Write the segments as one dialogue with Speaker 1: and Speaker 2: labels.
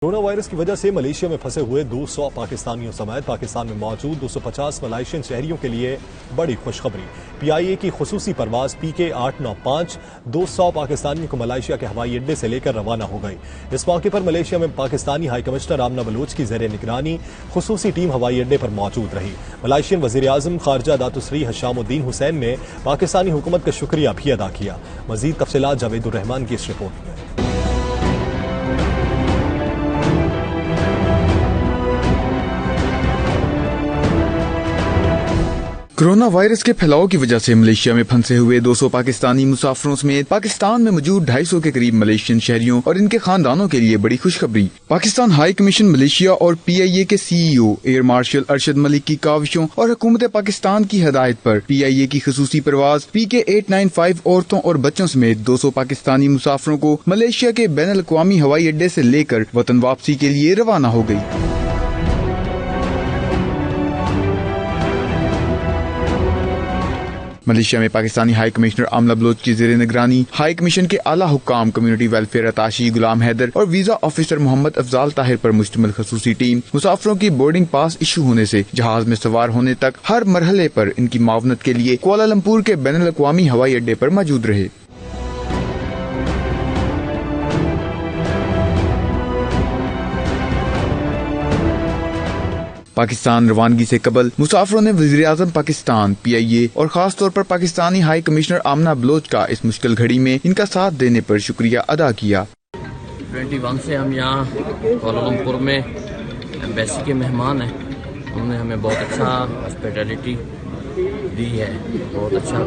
Speaker 1: Corona virus की वजह से मलेशिया में फंसे हुए 200 पाकिस्तानियों समेत पाकिस्तान में मौजूद 250 मलेशियन शहरियों के लिए बड़ी खुशखबरी। PIA की खुसूसी परवाज PK 895 200 पाकिस्तानियों को मलेशिया के हवाई अड्डे से लेकर रवाना हो गई। इस मौके पर मलेशिया में पाकिस्तानी हाई कमिश्नर आमना बलोच की ज़ेर निगरानी खुसूसी टीम हवाई अड्डे पर मौजूद रही। मलेशियन वज़ीर आज़म खारजा दातुश्री हशामुद्दीन हुसैन ने पाकिस्तानी हुकूमत का शुक्रिया भी अदा किया। मज़ीद तफसीलात जावेदुर रहमान की इस रिपोर्ट में।
Speaker 2: कोरोना वायरस के फैलाव की वजह से मलेशिया में फंसे हुए 200 पाकिस्तानी मुसाफिरों समेत पाकिस्तान में मौजूद 250 के करीब मलेशियन शहरियों और इनके खानदानों के लिए बड़ी खुशखबरी। पाकिस्तान हाई कमीशन मलेशिया और PIA के CEO air marshal Arshad Malik की काविशों और हुकूमत पाकिस्तान की हदायत पर PIA की खुसूसी परवाज PK 895 औरतों और बच्चों समेत 200 पाकिस्तानी मुसाफिरों को मलेशिया के बैनुल अक़वामी हवाई अड्डे से लेकर वतन वापसी के लिए रवाना हो गयी। मलेशिया में पाकिस्तानी हाई कमिश्नर आमना बलोच की ज़ेर निगरानी हाई कमीशन के आला हुक्काम, कम्युनिटी वेलफेयर अताशी गुलाम हैदर और वीजा ऑफिसर मोहम्मद अफजाल ताहिर पर मुश्तमिल खसूसी टीम मुसाफिरों की बोर्डिंग पास इशू होने से जहाज में सवार होने तक हर मरहले पर इनकी मावनत के लिए कुआलालंपुर के बैनुल अक़वामी हवाई अड्डे पर मौजूद रहे। पाकिस्तान रवानगी से कबल मुसाफिरों ने वज़ीर आज़म पाकिस्तान, PIA और खास तौर पर पाकिस्तानी हाई कमिश्नर आमना बलोच का इस मुश्किल घड़ी में इनका साथ देने पर शुक्रिया अदा किया।
Speaker 3: 21 से हम यहाँ कुआलालंपुर में एम्बेसी के मेहमान हैं। उन्होंने हमें बहुत अच्छा हॉस्पिटैलिटी दी है, बहुत अच्छा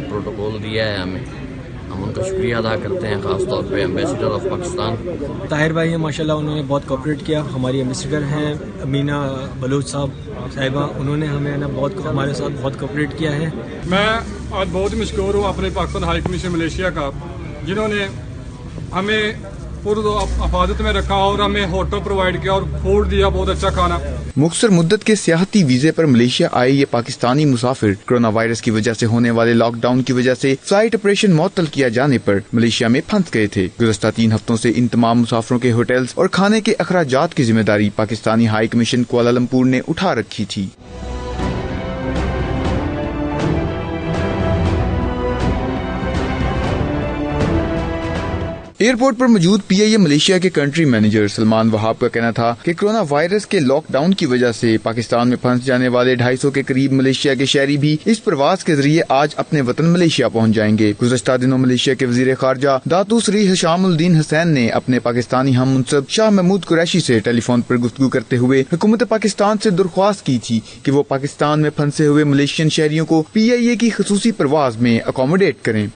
Speaker 3: प्रोटोकॉल दिया है हमें। हम उनका शुक्रिया अदा करते हैं, खास तौर पे एम्बेसडर ऑफ पाकिस्तान
Speaker 4: ताहिर भाई हैं, माशाल्लाह उन्होंने बहुत कोऑपरेट किया। हमारी एम्बेसडर हैं अमीना बलोच साहिबा, उन्होंने हमें ना बहुत हमारे साथ बहुत कोऑपरेट किया है।
Speaker 5: मैं आज बहुत मशकूर हूँ अपने पाकिस्तान हाई कमीशन मलेशिया का, जिन्होंने हमें पूरी हिफाजत में रखा और हमें होटल प्रोवाइड किया और फूड दिया, बहुत अच्छा खाना।
Speaker 2: मुख्तर मुद्दत के सियाहती वीजे पर मलेशिया आए ये पाकिस्तानी मुसाफिर कोरोना वायरस की वजह से होने वाले लॉकडाउन की वजह से फ्लाइट ऑपरेशन मुअत्तल किया जाने पर मलेशिया में फंस गए थे। गुज़श्ता 3 हफ्तों से इन तमाम मुसाफिरों के होटल्स और खाने के अखराजात की जिम्मेदारी पाकिस्तानी हाई कमीशन कुआलालंपुर ने उठा रखी थी। एयरपोर्ट पर मौजूद PIA मलेशिया के कंट्री मैनेजर सलमान वहाब का कहना था कि कोरोना वायरस के लॉकडाउन की वजह से पाकिस्तान में फंस जाने वाले 250 के करीब मलेशिया के शहरी भी इस प्रवास के जरिए आज अपने वतन मलेशिया पहुंच जाएंगे। गुज़श्ता दिनों मलेशिया के वज़ीर खारजा दातुश्री हशामुद्दीन हुसैन ने अपने पाकिस्तानी हम मुंसब शाह महमूद कुरैशी से टेलीफोन पर गुफ्तगू करते हुए हुकूमत पाकिस्तान से दरख्वास्त की थी कि वो पाकिस्तान में फंसे हुए मलेशियन शहरियों को PIA की खुसूसी परवाज में अकोमोडेट करें।